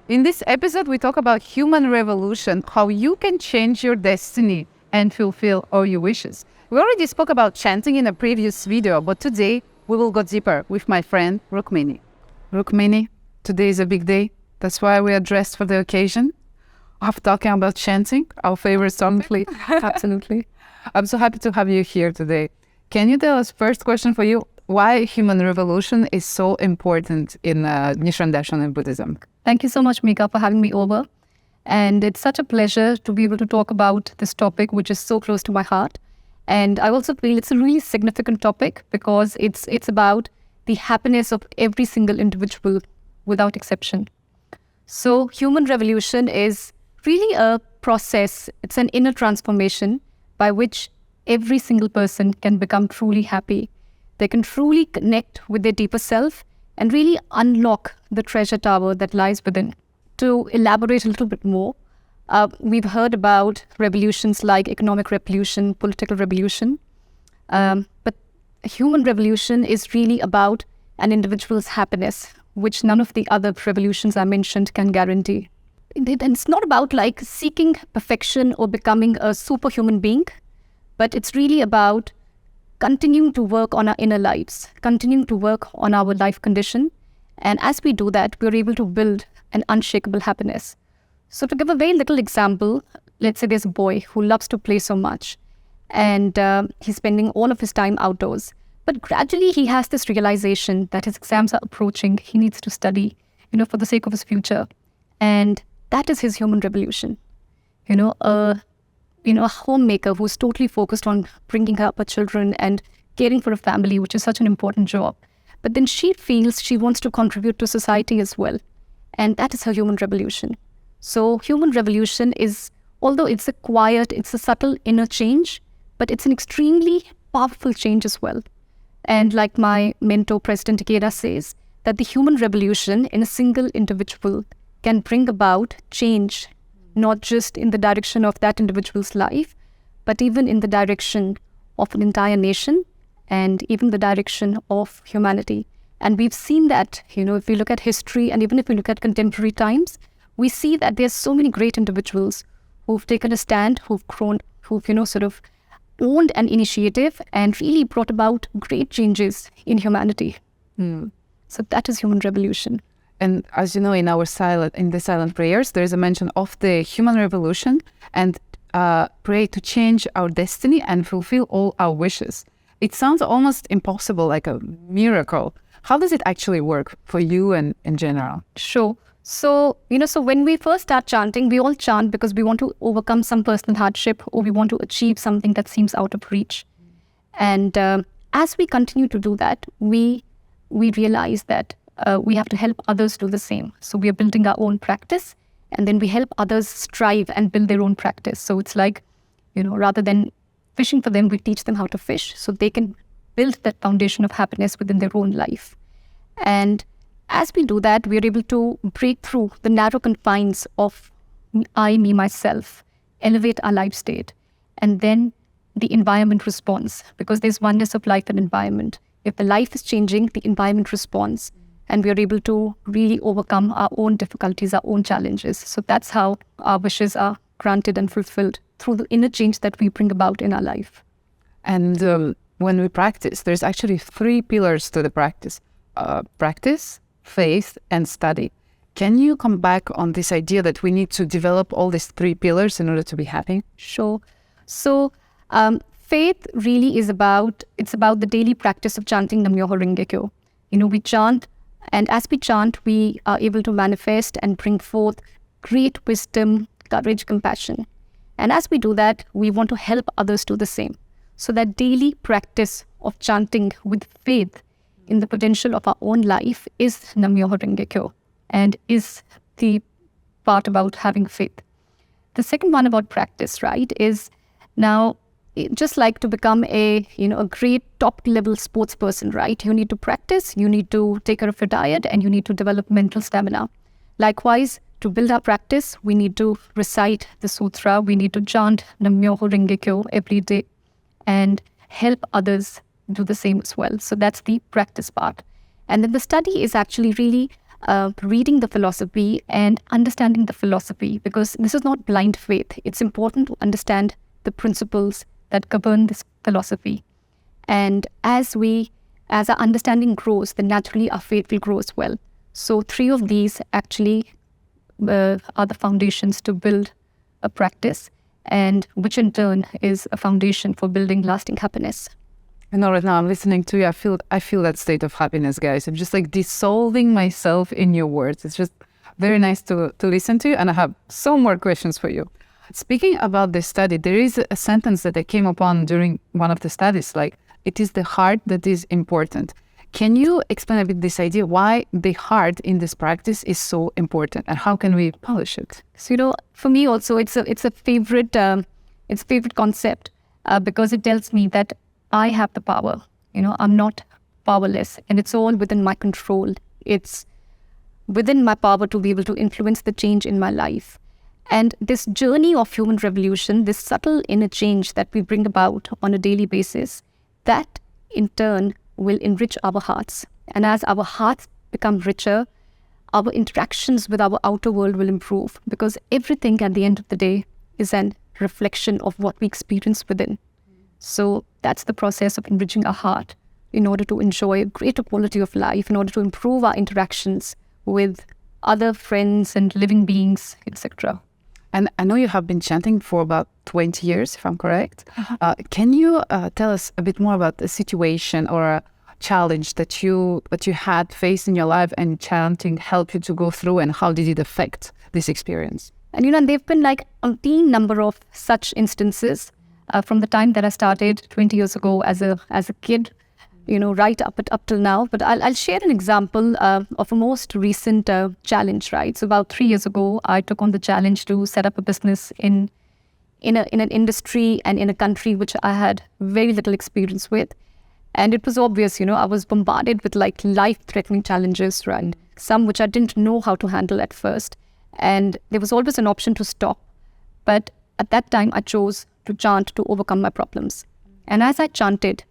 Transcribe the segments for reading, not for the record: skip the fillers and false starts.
In this episode, we talk about human revolution, how you can change your destiny and fulfill all your wishes. We already spoke about chanting in a previous video, but today we will go deeper with my friend Rukmini. Rukmini, today is a big day. That's why we are dressed for the occasion of talking about chanting, our favorite topic. Absolutely. I'm so happy to have you here today. Can you tell us, first question for you, why human revolution is so important in Nichiren Daishonin and Buddhism? Thank you so much, Micka, for having me over. And it's such a pleasure to be able to talk about this topic, which is so close to my heart. And I also feel it's a really significant topic because it's about the happiness of every single individual without exception. So human revolution is really a process. It's an inner transformation by which every single person can become truly happy. They can truly connect with their deeper self and really unlock the treasure tower that lies within. To elaborate a little bit more, we've heard about revolutions like economic revolution, political revolution, but human revolution is really about an individual's happiness, which none of the other revolutions I mentioned can guarantee. And it's not about like seeking perfection or becoming a superhuman being, but it's really about continuing to work on our inner lives, continuing to work on our life condition. And as we do that, we're able to build an unshakable happiness. So to give a very little example, let's say there's a boy who loves to play so much and he's spending all of his time outdoors. But gradually he has this realization that his exams are approaching. He needs to study, for the sake of his future. And that is his human revolution. A homemaker who's totally focused on bringing up her children and caring for a family, which is such an important job. But then she feels she wants to contribute to society as well. And that is her human revolution. So human revolution is, although it's a subtle inner change, but it's an extremely powerful change as well. And like my mentor, President Ikeda, says, that the human revolution in a single individual can bring about change, not just in the direction of that individual's life, but even in the direction of an entire nation and even the direction of humanity. And we've seen that, if we look at history and even if we look at contemporary times, we see that there's so many great individuals who've taken a stand, who've grown, who've, sort of owned an initiative and really brought about great changes in humanity. So that is human revolution. And as you know, in the silent prayers, there is a mention of the human revolution and pray to change our destiny and fulfill all our wishes. It sounds almost impossible, like a miracle. How does it actually work for you and in general? Sure. So, so when we first start chanting, we all chant because we want to overcome some personal hardship or we want to achieve something that seems out of reach. And as we continue to do that, we realize that we have to help others do the same. So we are building our own practice and then we help others strive and build their own practice. So it's like, rather than fishing for them, we teach them how to fish so they can build that foundation of happiness within their own life. And as we do that, we are able to break through the narrow confines of I, me, myself, elevate our life state, and then the environment responds because there's oneness of life and environment. If the life is changing, the environment responds. And we are able to really overcome our own difficulties, our own challenges. So that's how our wishes are granted and fulfilled through the inner change that we bring about in our life. And when we practice, there's actually 3 pillars to the practice. Practice, faith, and study. Can you come back on this idea that we need to develop all these 3 pillars in order to be happy? Sure. So faith really is about the daily practice of chanting Nam-myoho Renge-kyo. We chant. And as we chant, we are able to manifest and bring forth great wisdom, courage, compassion. And as we do that, we want to help others do the same. So that daily practice of chanting with faith in the potential of our own life is Nam-myoho Renge-kyo and is the part about having faith. The second one about practice, right, is now just like to become a great top level sports person, right? You need to practice, you need to take care of your diet, and you need to develop mental stamina. Likewise, to build our practice, we need to recite the sutra, we need to chant Nam-myoho Renge-kyo every day and help others do the same as well. So that's the practice part. And then the study is actually really reading the philosophy and understanding the philosophy, because this is not blind faith. It's important to understand the principles that govern this philosophy. And as our understanding grows, then naturally our faith will grow as well. So 3 of these actually are the foundations to build a practice, and which in turn is a foundation for building lasting happiness. I know right now I'm listening to you. I feel that state of happiness, guys. I'm just like dissolving myself in your words. It's just very nice to listen to you. And I have so more questions for you. Speaking about this study, there is a sentence that I came upon during one of the studies, like, it is the heart that is important. Can you explain a bit this idea, why the heart in this practice is so important, and how can we polish it? So, for me also, it's a favorite concept because it tells me that I have the power. I'm not powerless, and it's all within my control. It's within my power to be able to influence the change in my life. And this journey of human revolution, this subtle inner change that we bring about on a daily basis, that in turn will enrich our hearts. And as our hearts become richer, our interactions with our outer world will improve, because everything at the end of the day is an reflection of what we experience within. So that's the process of enriching our heart in order to enjoy a greater quality of life, in order to improve our interactions with other friends and living beings, etc. And I know you have been chanting for about 20 years, if I'm correct. Can you tell us a bit more about a situation or a challenge that you had faced in your life, and chanting helped you to go through, and how did it affect this experience? And and they've been like a number of such instances from the time that I started 20 years ago as a kid, right up till now. But I'll share an example of a most recent challenge, right? So about 3 years ago, I took on the challenge to set up a business in an industry and in a country which I had very little experience with. And it was obvious, I was bombarded with like life-threatening challenges, right? Some which I didn't know how to handle at first. And there was always an option to stop. But at that time, I chose to chant to overcome my problems. And as I chanted,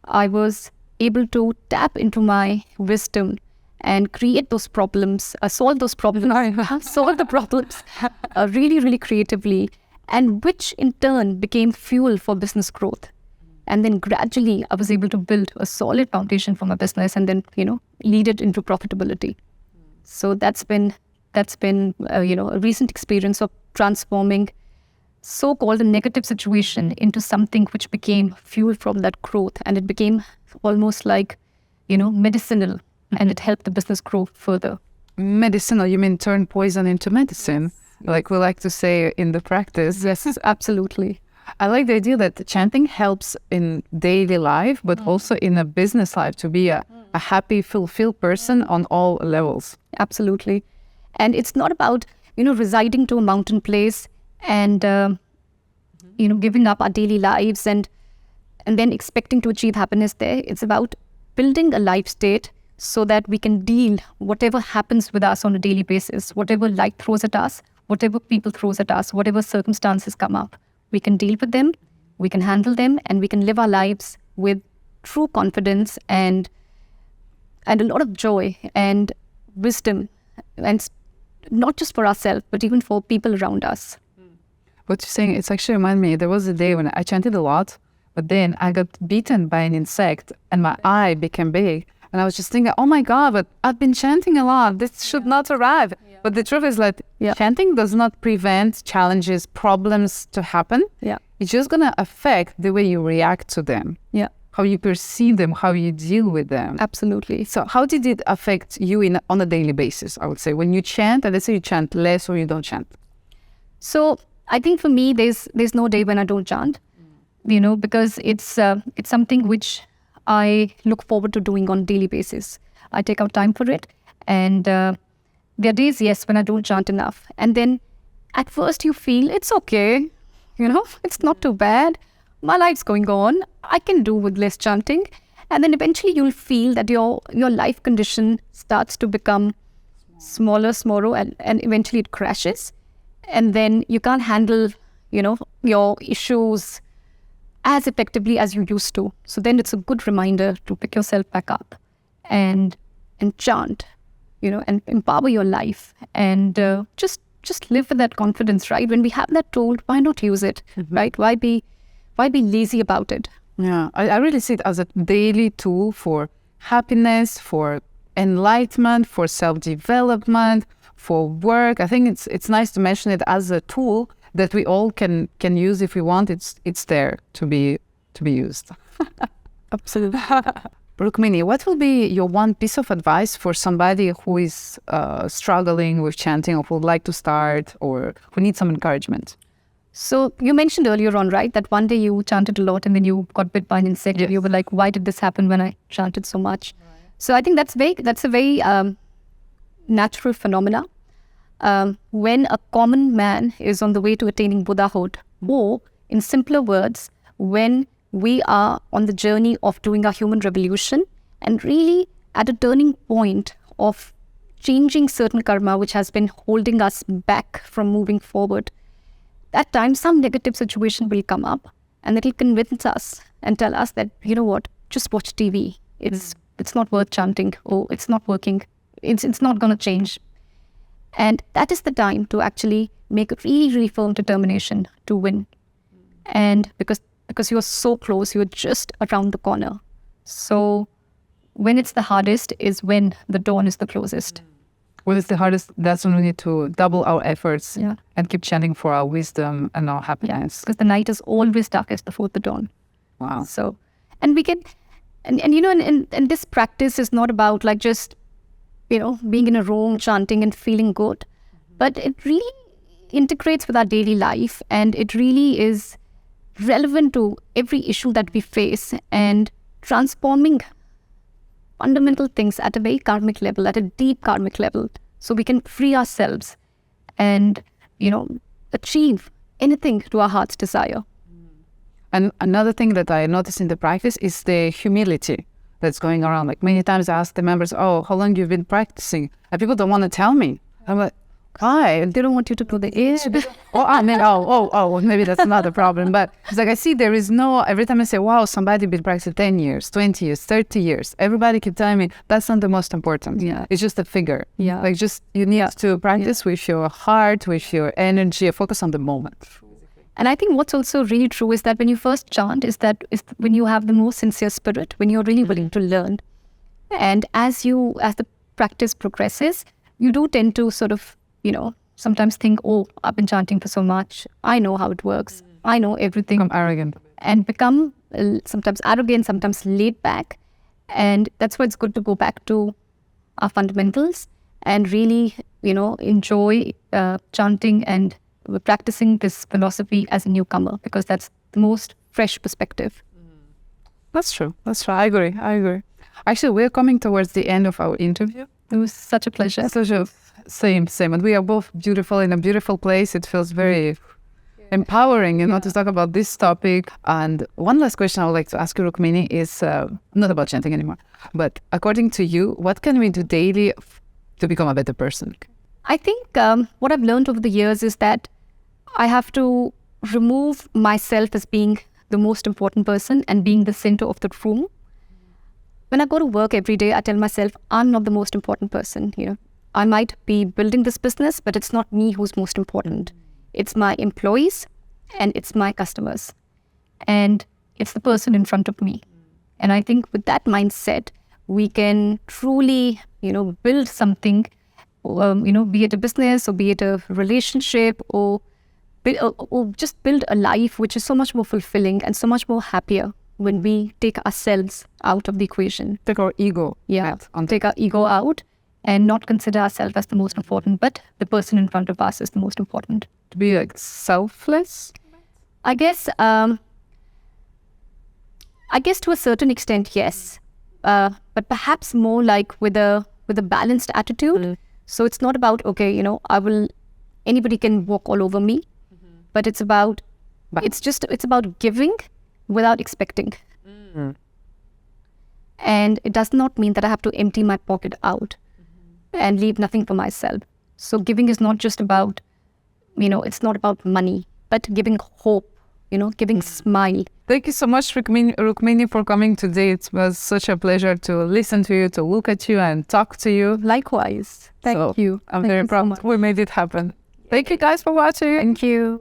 I was able to tap into my wisdom and create those problems, solve those problems, solve the problems really, really creatively, and which in turn became fuel for business growth. And then gradually I was able to build a solid foundation for my business, and then, lead it into profitability. So that's been a recent experience of transforming so-called a negative situation into something which became fuel from that growth, and it became almost like, medicinal, and it helped the business grow further. Medicinal, you mean turn poison into medicine? Yes. Like we like to say in the practice. Yes, absolutely. I like the idea that chanting helps in daily life, but also in a business life, to be a happy, fulfilled person on all levels. Absolutely. And it's not about, residing to a mountain place and, giving up our daily lives and then expecting to achieve happiness there. It's about building a life state so that we can deal whatever happens with us on a daily basis, whatever life throws at us, whatever people throws at us, whatever circumstances come up. We can deal with them, we can handle them, and we can live our lives with true confidence and a lot of joy and wisdom, and not just for ourselves, but even for people around us. What you're saying, it's actually reminded me, there was a day when I chanted a lot, but then I got bitten by an insect and my eye became big. And I was just thinking, oh my God, but I've been chanting a lot. This should not arrive. Yeah. But the truth is that chanting does not prevent challenges, problems to happen. Yeah. It's just going to affect the way you react to them. Yeah. How you perceive them, how you deal with them. Absolutely. So how did it affect you on a daily basis, I would say, when you chant, and let's say you chant less or you don't chant? So I think for me, there's no day when I don't chant, because it's something which I look forward to doing on a daily basis. I take out time for it. And there are days, yes, when I don't chant enough. And then at first you feel it's okay, it's not too bad. My life's going on. I can do with less chanting. And then eventually you'll feel that your life condition starts to become smaller, and eventually it crashes. And then you can't handle, your issues as effectively as you used to. So then it's a good reminder to pick yourself back up and chant and empower your life, and just live with that confidence, right? When we have that tool, why not use it, right? Why be lazy about it? Yeah, I really see it as a daily tool for happiness, for enlightenment, for self-development, for work. I think it's nice to mention it as a tool that we all can use if we want. It's there to be used. Absolutely. Rukmini, what will be your one piece of advice for somebody who is struggling with chanting, or who would like to start, or who needs some encouragement? So you mentioned earlier on, right, that one day you chanted a lot and then you got bit by an insect. Yes. You were like, why did this happen when I chanted so much? Right. So I think that's a very natural phenomena. When a common man is on the way to attaining Buddhahood, or in simpler words, when we are on the journey of doing our human revolution and really at a turning point of changing certain karma which has been holding us back from moving forward, at times some negative situation will come up and it'll convince us and tell us that, you know what, just watch TV. It's not worth chanting. Oh, it's not working. It's not going to change. And that is the time to actually make a really, really firm determination to win. And because you're so close, you're just around the corner. So when it's the hardest is when the dawn is the closest. When it's the hardest, that's when we need to double our efforts and keep chanting for our wisdom and our happiness. Because the night is always darkest before the dawn. Wow. So, and we can, and this practice is not about like just, being in a room chanting and feeling good, but it really integrates with our daily life, and it really is relevant to every issue that we face, and transforming fundamental things at a very karmic level, at a deep karmic level, so we can free ourselves and, achieve anything to our heart's desire. And another thing that I notice in the practice is the humility that's going around. Like many times I ask the members, oh, how long you've been practicing? And people don't want to tell me. I'm like, why? They don't want you to know the age. Maybe that's not a problem. But it's like I see there is no, every time I say, wow, somebody been practicing 10 years, 20 years, 30 years, everybody keep telling me that's not the most important. Yeah. It's just a figure. Yeah. Like just, you need to practice with your heart, with your energy, focus on the moment. And I think what's also really true is that when you first chant is when you have the most sincere spirit, when you're really willing to learn. And as the practice progresses, you do tend to sort of, sometimes think, oh, I've been chanting for so much. I know how it works. I know everything. Become arrogant. And become sometimes arrogant, sometimes laid back. And that's why it's good to go back to our fundamentals and really, enjoy chanting and practicing this philosophy as a newcomer, because that's the most fresh perspective. That's true. I agree. Actually, we're coming towards the end of our interview. It was such a pleasure. Same. And we are both beautiful in a beautiful place. It feels very empowering, to talk about this topic. And one last question I would like to ask you, Rukmini, is not about chanting anymore, but according to you, what can we do daily to become a better person? I think what I've learned over the years is that I have to remove myself as being the most important person and being the center of the room. When I go to work every day, I tell myself, I'm not the most important person. I might be building this business, but it's not me who's most important. It's my employees and it's my customers. And it's the person in front of me. And I think with that mindset, we can truly, build something, be it a business or be it a relationship or just build a life which is so much more fulfilling and so much more happier when we take ourselves out of the equation. Take our ego. Yeah, take our ego out and not consider ourselves as the most important, but the person in front of us is the most important. To be like selfless? I guess to a certain extent, yes. But perhaps more like with a balanced attitude. Mm-hmm. So it's not about, okay, anybody can walk all over me, but it's about giving without expecting. Mm. And it does not mean that I have to empty my pocket out and leave nothing for myself. So giving is not just about, it's not about money, but giving hope, giving smile, Thank you so much, Rukmini, for coming today. It was such a pleasure to listen to you, to look at you and talk to you. Likewise. Thank you. I'm very proud we made it happen. Thank you guys for watching. Thank you.